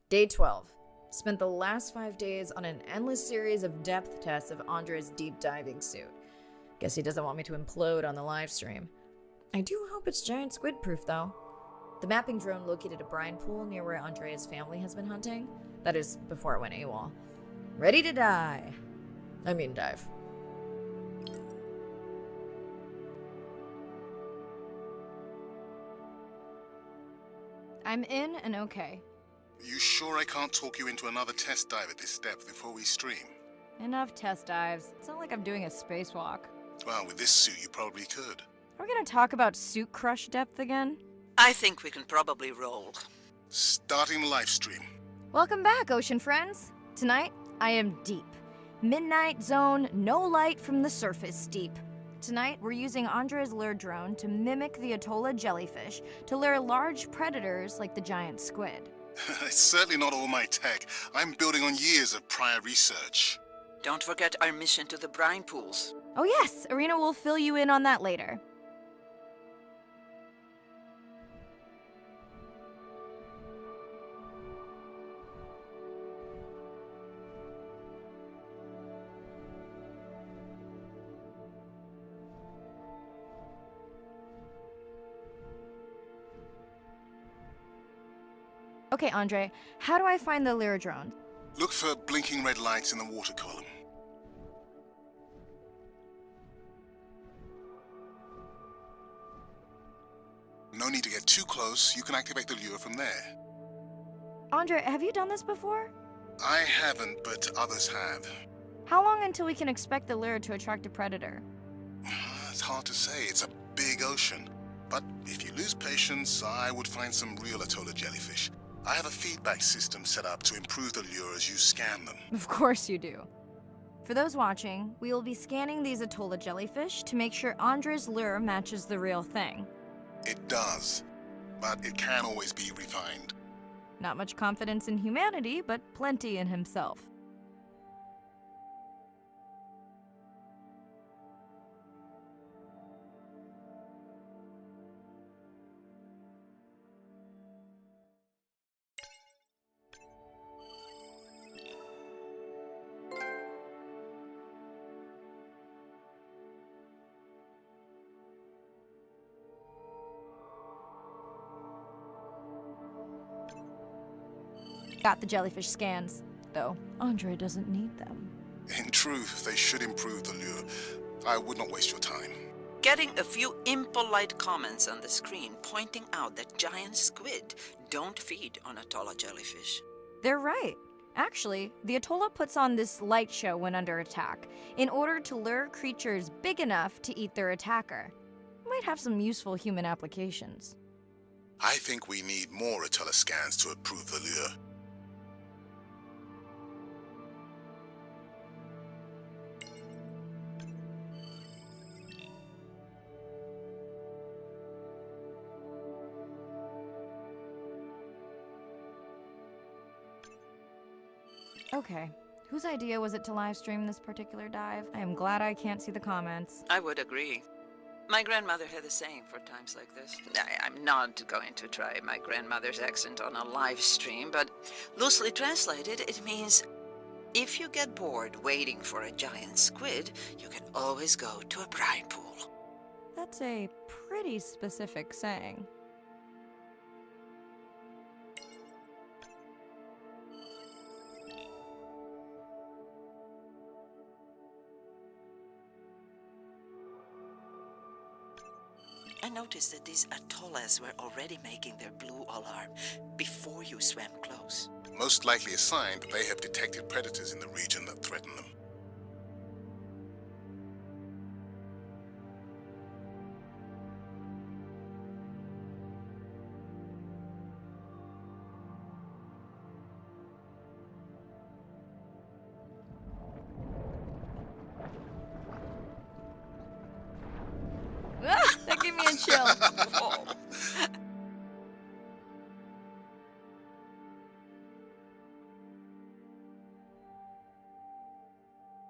Day 12. Spent the last 5 days on an endless series of depth tests of Andre's deep diving suit. Guess he doesn't want me to implode on the live stream. I do hope it's giant squid proof though. The mapping drone located a brine pool near where Andrea's family has been hunting. That is, before it went AWOL. Ready to dive. I'm in and okay. You sure I can't talk you into another test dive at this depth before we stream? Enough test dives. It's not like I'm doing a spacewalk. Well, with this suit you probably could. Are we gonna talk about suit crush depth again? I think we can probably roll. Starting the live stream. Welcome back, ocean friends. Tonight, I am deep. Midnight zone, no light from the surface deep. Tonight, we're using Andre's lure drone to mimic the Atolla jellyfish to lure large predators like the giant squid. It's certainly not all my tech. I'm building on years of prior research. Don't forget our mission to the brine pools. Oh yes, Arena will fill you in on that later. Okay, Andre, how do I find the lure drone? Look for blinking red lights in the water column. No need to get too close. You can activate the lure from there. Andre, have you done this before? I haven't, but others have. How long until we can expect the lure to attract a predator? It's hard to say. It's a big ocean. But if you lose patience, I would find some real Atolla jellyfish. I have a feedback system set up to improve the lure as you scan them. Of course you do. For those watching, we will be scanning these Atolla jellyfish to make sure Andre's lure matches the real thing. It does, but it can always be refined. Not much confidence in humanity, but plenty in himself. Got the jellyfish scans, though Andre doesn't need them. In truth, they should improve the lure. I would not waste your time. Getting a few impolite comments on the screen pointing out that giant squid don't feed on Atolla jellyfish. They're right. Actually, the Atolla puts on this light show when under attack, in order to lure creatures big enough to eat their attacker. Might have some useful human applications. I think we need more Atolla scans to approve the lure. Okay, whose idea was it to live stream this particular dive? I am glad I can't see the comments. I would agree. My grandmother had the same for times like this. I'm not going to try my grandmother's accent on a live stream, but loosely translated, it means if you get bored waiting for a giant squid, you can always go to a brine pool. That's a pretty specific saying. I noticed that these atollas were already making their blue alarm before you swam close. Most likely a sign that they have detected predators in the region that threaten them. That gave me a chill. Whoa.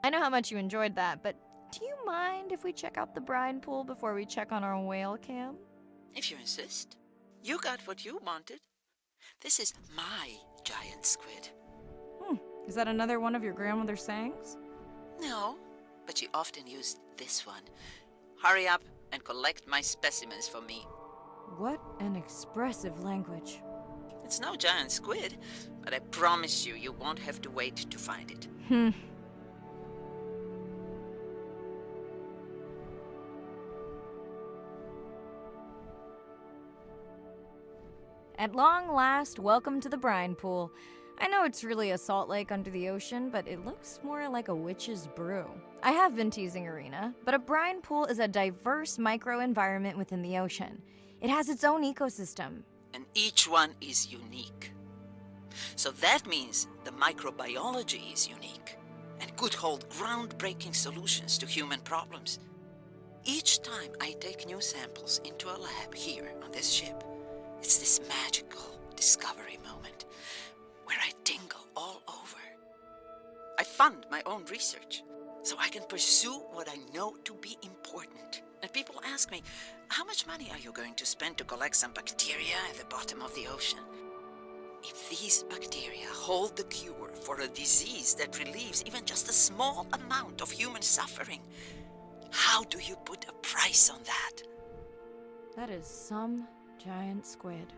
I know how much you enjoyed that, but do you mind if we check out the brine pool before we check on our whale cam? If you insist. You got what you wanted. This is my giant squid. Is that another one of your grandmother's sayings? No, but she often used this one. Hurry up and collect my specimens for me. What an expressive language. It's no giant squid, but I promise you won't have to wait to find it. At long last, welcome to the brine pool. I know it's really a salt lake under the ocean, but it looks more like a witch's brew. I have been teasing Arena, but a brine pool is a diverse microenvironment within the ocean. It has its own ecosystem. And each one is unique. So that means the microbiology is unique and could hold groundbreaking solutions to human problems. Each time I take new samples into a lab here on this ship, it's this magical discovery moment where I tingle all over. I fund my own research so I can pursue what I know to be important. And people ask me, how much money are you going to spend to collect some bacteria at the bottom of the ocean? If these bacteria hold the cure for a disease that relieves even just a small amount of human suffering, how do you put a price on that? That is some giant squid.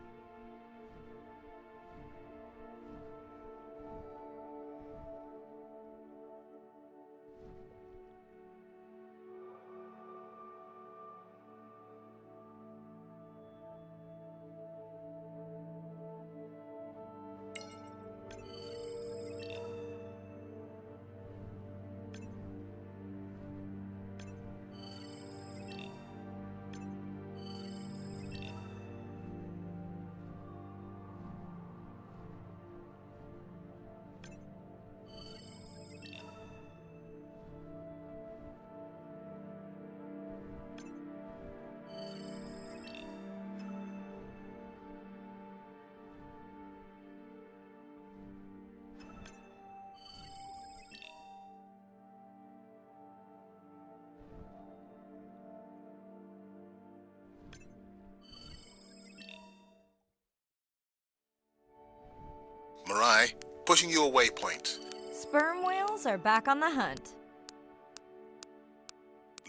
Mirai, pushing your waypoint. Sperm whales are back on the hunt.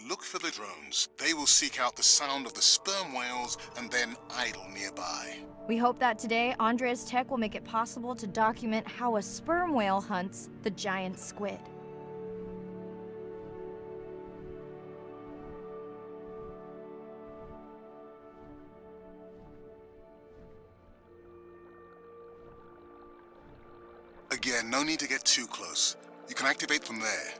Look for the drones. They will seek out the sound of the sperm whales and then idle nearby. We hope that today, Andrea's tech will make it possible to document how a sperm whale hunts the giant squid. Again, no need to get too close. You can activate from there.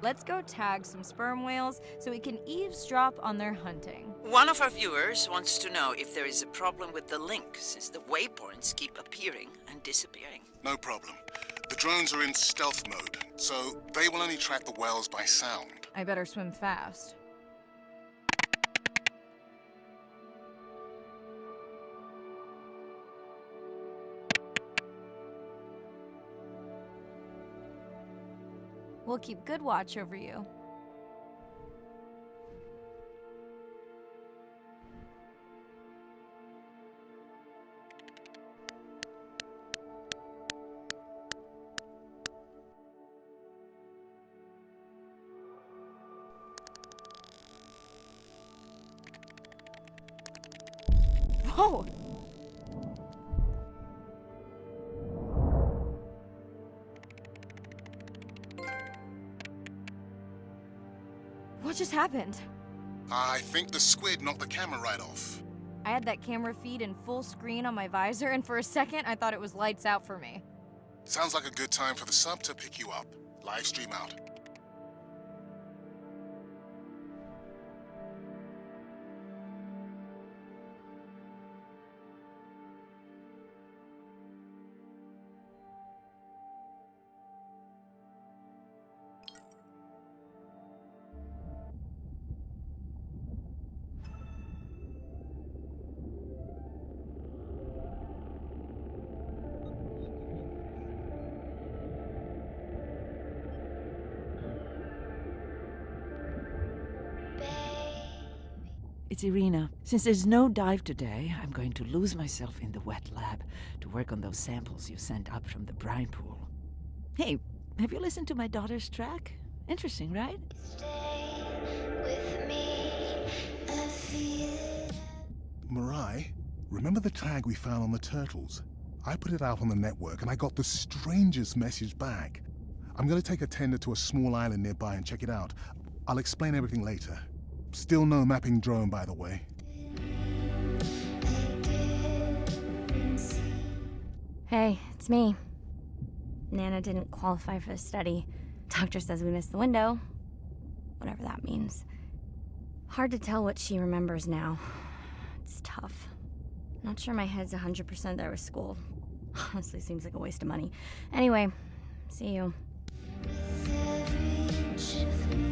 Let's go tag some sperm whales so we can eavesdrop on their hunting. One of our viewers wants to know if there is a problem with the link, since the waypoints keep appearing and disappearing. No problem. The drones are in stealth mode, so they will only track the whales by sound. I better swim fast. We'll keep good watch over you. Whoa! What just happened? I think the squid knocked the camera right off. I had that camera feed in full screen on my visor, and for a second I thought it was lights out for me. Sounds like a good time for the sub to pick you up. Live stream out. it's Irina. Since there's no dive today, I'm going to lose myself in the wet lab to work on those samples you sent up from the brine pool. Hey, have you listened to my daughter's track? Interesting, right? Stay with me, I feel it. Mirai, remember the tag we found on the turtles? I put it out on the network and I got the strangest message back. I'm going to take a tender to a small island nearby and check it out. I'll explain everything later. Still no mapping drone, by the way. Hey, it's me. Nana didn't qualify for the study. Doctor says we missed the window. Whatever that means. Hard to tell what she remembers now. It's tough. Not sure my head's 100% there with school. Honestly, seems like a waste of money. Anyway, see you. With every inch of me.